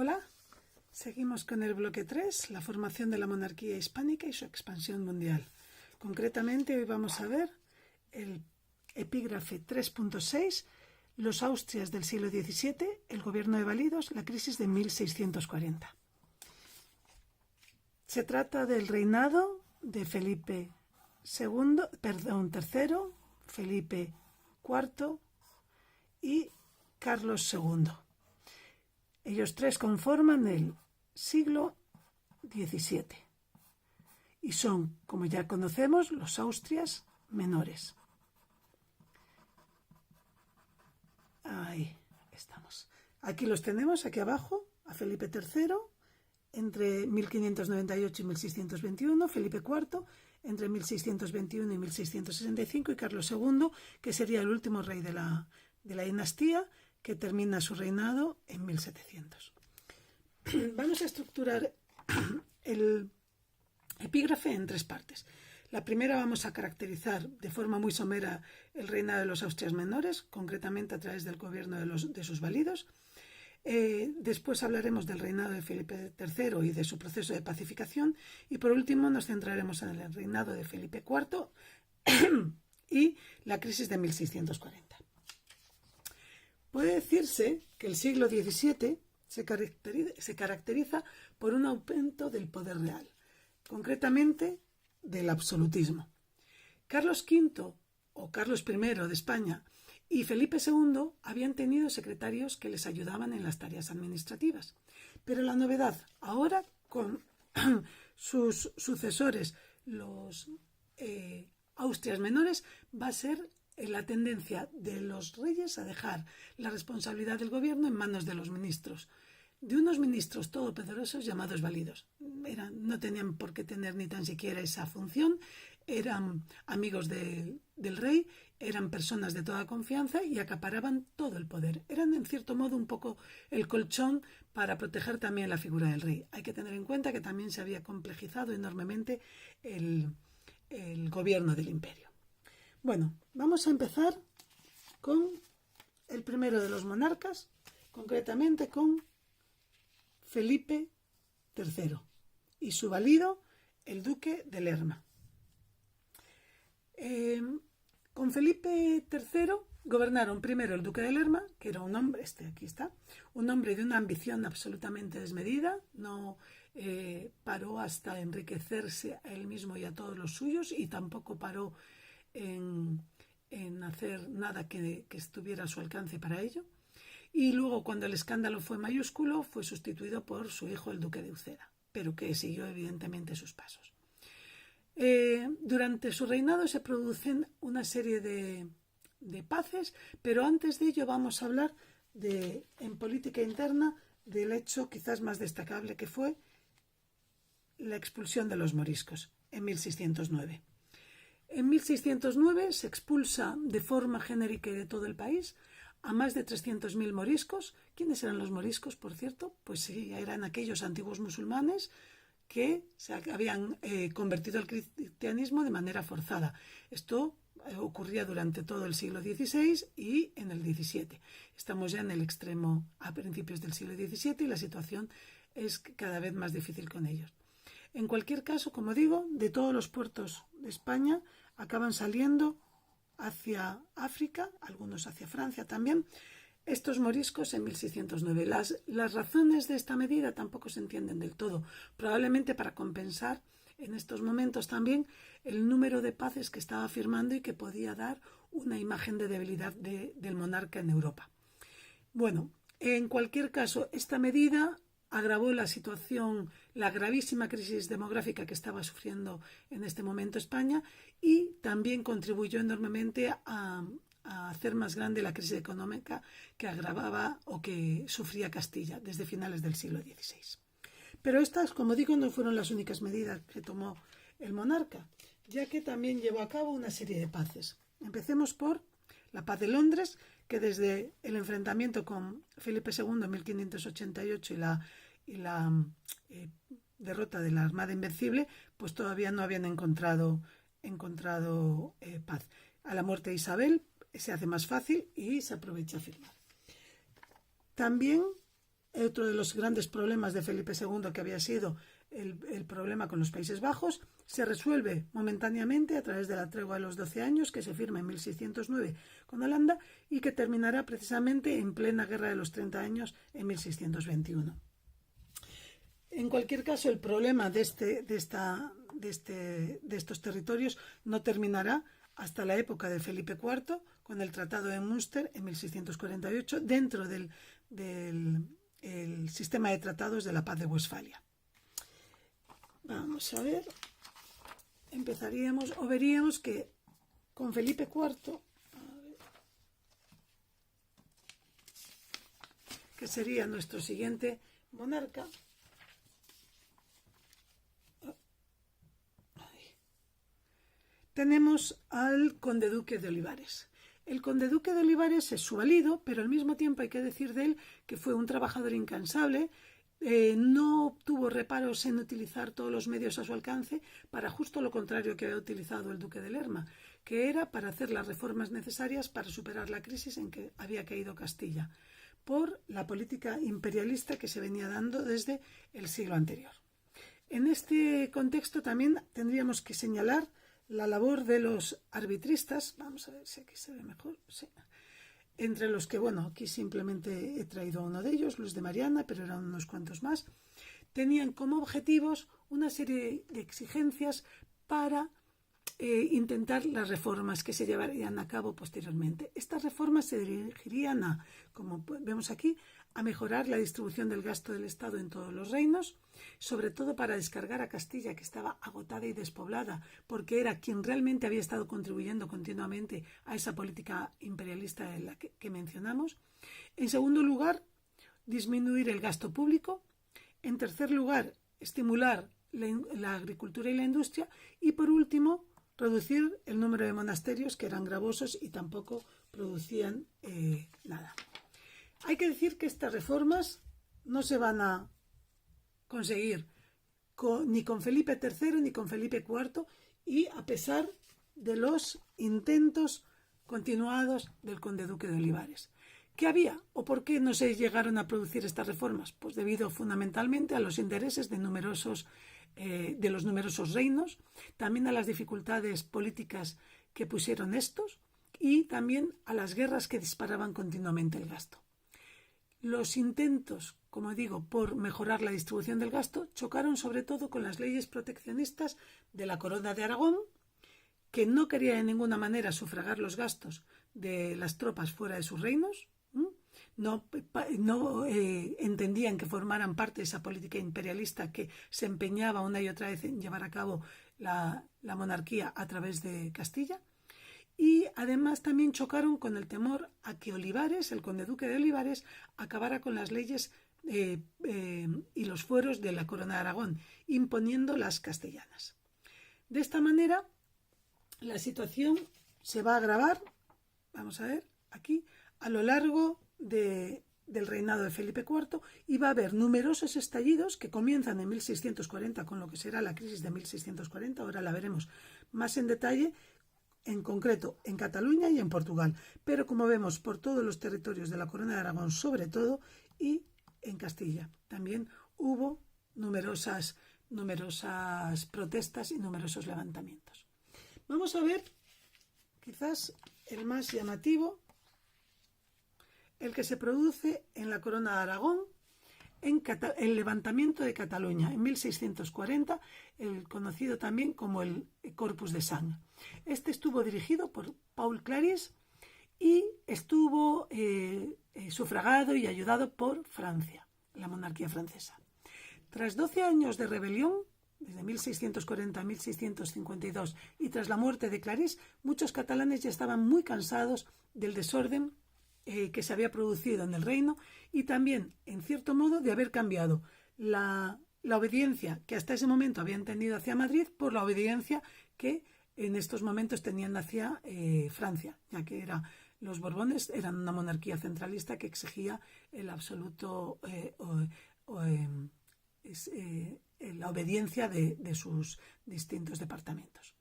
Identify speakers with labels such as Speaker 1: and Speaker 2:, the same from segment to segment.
Speaker 1: Hola, seguimos con el bloque 3, la formación de la monarquía hispánica y su expansión mundial. Concretamente, hoy vamos a ver el epígrafe 3.6, los Austrias del siglo XVII, el gobierno de Válidos, la crisis de 1640. Se trata del reinado de Felipe III, Felipe IV y Carlos II. Ellos tres conforman el siglo XVII y son, como ya conocemos, los Austrias menores. Ahí estamos. Aquí los tenemos, aquí abajo, a Felipe III, entre 1598 y 1621, Felipe IV, entre 1621 y 1665, y Carlos II, que sería el último rey de la dinastía, que termina su reinado en 1700. Vamos a estructurar el epígrafe en tres partes. La primera vamos a caracterizar de forma muy somera el reinado de los Austrias menores, concretamente a través del gobierno de sus válidos. Después hablaremos del reinado de Felipe III y de su proceso de pacificación. Y por último nos centraremos en el reinado de Felipe IV y la crisis de 1640. Puede decirse que el siglo XVII se caracteriza por un aumento del poder real, concretamente del absolutismo. Carlos V o Carlos I de España y Felipe II habían tenido secretarios que les ayudaban en las tareas administrativas. Pero la novedad ahora con sus sucesores, los Austrias menores, va a ser la tendencia de los reyes a dejar la responsabilidad del gobierno en manos de los ministros, de unos ministros todopoderosos llamados válidos. No tenían por qué tener ni tan siquiera esa función, eran amigos del rey, eran personas de toda confianza y acaparaban todo el poder. Eran en cierto modo un poco el colchón para proteger también la figura del rey. Hay que tener en cuenta que también se había complejizado enormemente el gobierno del imperio. Bueno, vamos a empezar con el primero de los monarcas, concretamente con Felipe III y su válido, el duque de Lerma. Con Felipe III gobernaron primero el duque de Lerma, que era un hombre, aquí está, un hombre de una ambición absolutamente desmedida, no paró hasta enriquecerse a él mismo y a todos los suyos, y tampoco paró en hacer nada que estuviera a su alcance para ello. Y luego, cuando el escándalo fue mayúsculo, fue sustituido por su hijo, el duque de Uceda, pero que siguió evidentemente sus pasos. Durante su reinado se producen una serie de paces, pero antes de ello vamos a hablar en política interna del hecho quizás más destacable, que fue la expulsión de los moriscos en 1609. En 1609 se expulsa de forma genérica de todo el país a más de 300.000 moriscos. ¿Quiénes eran los moriscos, por cierto? Pues sí, eran aquellos antiguos musulmanes que se habían convertido al cristianismo de manera forzada. Esto ocurría durante todo el siglo XVI y en el XVII. Estamos ya en el extremo a principios del siglo XVII y la situación es cada vez más difícil con ellos. En cualquier caso, como digo, de todos los puertos de España acaban saliendo hacia África, algunos hacia Francia también, estos moriscos en 1609. Las razones de esta medida tampoco se entienden del todo, probablemente para compensar en estos momentos también el número de paces que estaba firmando y que podía dar una imagen de debilidad del monarca en Europa. Bueno, en cualquier caso, esta medida agravó la situación, la gravísima crisis demográfica que estaba sufriendo en este momento España, y también contribuyó enormemente a hacer más grande la crisis económica que agravaba o que sufría Castilla desde finales del siglo XVI. Pero estas, como digo, no fueron las únicas medidas que tomó el monarca, ya que también llevó a cabo una serie de paces. Empecemos por la paz de Londres, que desde el enfrentamiento con Felipe II en 1588 y la derrota de la Armada Invencible, pues todavía no habían encontrado paz. A la muerte de Isabel se hace más fácil y se aprovecha a firmar. También Otro de los grandes problemas de Felipe II, que había sido el problema con los Países Bajos, se resuelve momentáneamente a través de la tregua de los 12 años que se firma en 1609 con Holanda y que terminará precisamente en plena Guerra de los 30 años en 1621. En cualquier caso, el problema de estos territorios no terminará hasta la época de Felipe IV, con el Tratado de Münster en 1648, dentro del sistema de tratados de la Paz de Westfalia. Vamos a ver, empezaríamos o veríamos que con Felipe IV, que sería nuestro siguiente monarca, tenemos al conde-duque de Olivares. El conde-duque de Olivares es su valido, pero al mismo tiempo hay que decir de él que fue un trabajador incansable, no tuvo reparos en utilizar todos los medios a su alcance para justo lo contrario que había utilizado el duque de Lerma, que era para hacer las reformas necesarias para superar la crisis en que había caído Castilla, por la política imperialista que se venía dando desde el siglo anterior. En este contexto también tendríamos que señalar la labor de los arbitristas. Vamos a ver si aquí se ve mejor. Sí. Entre los que, bueno, aquí simplemente he traído uno de ellos, Luis de Mariana, pero eran unos cuantos más. Tenían como objetivos una serie de exigencias para intentar las reformas que se llevarían a cabo posteriormente. Estas reformas se dirigirían a, como vemos aquí, a mejorar la distribución del gasto del Estado en todos los reinos, sobre todo para descargar a Castilla, que estaba agotada y despoblada, porque era quien realmente había estado contribuyendo continuamente a esa política imperialista en la que mencionamos. En segundo lugar, disminuir el gasto público. En tercer lugar, estimular la agricultura y la industria. Y por último, reducir el número de monasterios, que eran gravosos y tampoco producían nada. Hay que decir que estas reformas no se van a conseguir ni con Felipe III ni con Felipe IV, y a pesar de los intentos continuados del conde-duque de Olivares. ¿Qué había o por qué no se llegaron a producir estas reformas? Pues debido fundamentalmente a los intereses de los numerosos reinos, también a las dificultades políticas que pusieron estos y también a las guerras que disparaban continuamente el gasto. Los intentos, como digo, por mejorar la distribución del gasto chocaron sobre todo con las leyes proteccionistas de la Corona de Aragón, que no quería de ninguna manera sufragar los gastos de las tropas fuera de sus reinos. No entendían que formaran parte de esa política imperialista que se empeñaba una y otra vez en llevar a cabo la monarquía a través de Castilla. Y además también chocaron con el temor a que Olivares, el conde-duque de Olivares, acabara con las leyes y los fueros de la Corona de Aragón, imponiendo las castellanas. De esta manera, la situación se va a agravar, vamos a ver aquí, a lo largo del reinado de Felipe IV, y va a haber numerosos estallidos que comienzan en 1640 con lo que será la crisis de 1640, ahora la veremos más en detalle, en concreto en Cataluña y en Portugal, pero como vemos por todos los territorios de la Corona de Aragón sobre todo, y en Castilla también hubo numerosas protestas y numerosos levantamientos. Vamos a ver quizás el más llamativo, el que se produce en la Corona de Aragón, en el levantamiento de Cataluña en 1640, el conocido también como el Corpus de Sang. Este estuvo dirigido por Paul Claris y estuvo sufragado y ayudado por Francia, la monarquía francesa. Tras 12 años de rebelión, desde 1640 a 1652, y tras la muerte de Clarís, muchos catalanes ya estaban muy cansados del desorden que se había producido en el reino, y también, en cierto modo, de haber cambiado la obediencia que hasta ese momento habían tenido hacia Madrid por la obediencia que en estos momentos tenían hacia Francia, ya que los Borbones eran una monarquía centralista que exigía el absoluto la obediencia de sus distintos departamentos.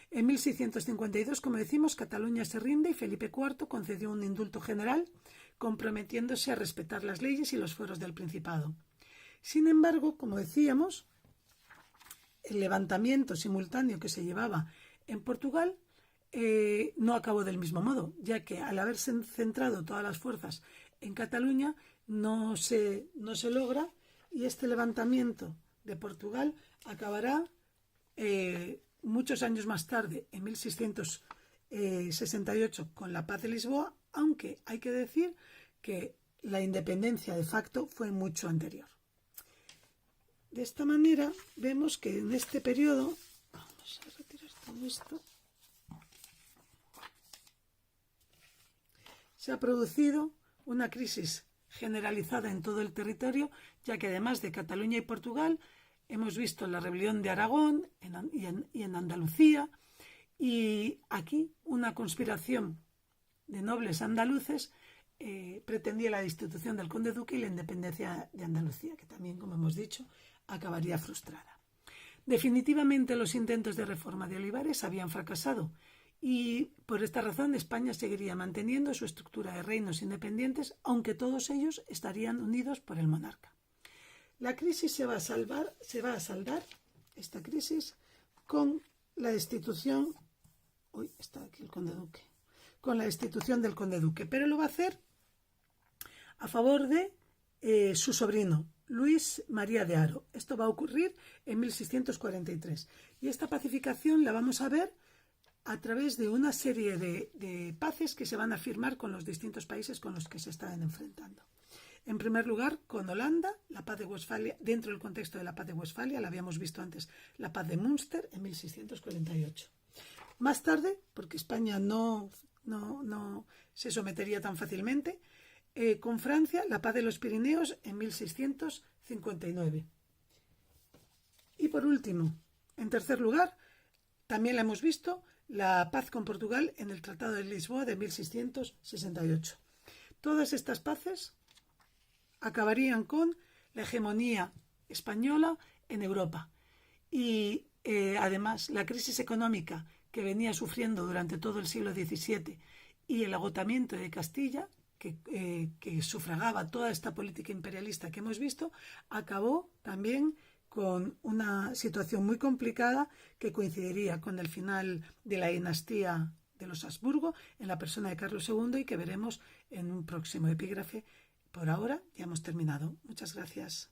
Speaker 1: En 1652, como decimos, Cataluña se rinde y Felipe IV concedió un indulto general comprometiéndose a respetar las leyes y los fueros del Principado. Sin embargo, como decíamos, el levantamiento simultáneo que se llevaba en Portugal no acabó del mismo modo, ya que al haberse centrado todas las fuerzas en Cataluña no se logra, y este levantamiento de Portugal acabará muchos años más tarde, en 1668, con la Paz de Lisboa, aunque hay que decir que la independencia de facto fue mucho anterior. De esta manera vemos que en este periodo, vamos a retirar todo esto, se ha producido una crisis generalizada en todo el territorio, ya que además de Cataluña y Portugal, hemos visto la rebelión de Aragón y en Andalucía, y aquí una conspiración de nobles andaluces pretendía la destitución del conde duque y la independencia de Andalucía, que también, como hemos dicho, acabaría frustrada. Definitivamente los intentos de reforma de Olivares habían fracasado, y por esta razón España seguiría manteniendo su estructura de reinos independientes, aunque todos ellos estarían unidos por el monarca. La crisis se va a saldar, esta crisis, con la destitución, con la destitución del conde duque, pero lo va a hacer a favor de su sobrino, Luis María de Haro. Esto va a ocurrir en 1643, y esta pacificación la vamos a ver a través de una serie de paces que se van a firmar con los distintos países con los que se estaban enfrentando. En primer lugar, con Holanda, la paz de Westfalia, dentro del contexto de la paz de Westfalia, la habíamos visto antes, la paz de Münster en 1648. Más tarde, porque España no se sometería tan fácilmente, con Francia, la paz de los Pirineos en 1659. Y por último, en tercer lugar, también la hemos visto, la paz con Portugal en el Tratado de Lisboa de 1668. Todas estas paces acabarían con la hegemonía española en Europa, y además la crisis económica que venía sufriendo durante todo el siglo XVII y el agotamiento de Castilla, que sufragaba toda esta política imperialista que hemos visto, acabó también con una situación muy complicada que coincidiría con el final de la dinastía de los Habsburgo en la persona de Carlos II, y que veremos en un próximo epígrafe. Por ahora ya hemos terminado. Muchas gracias.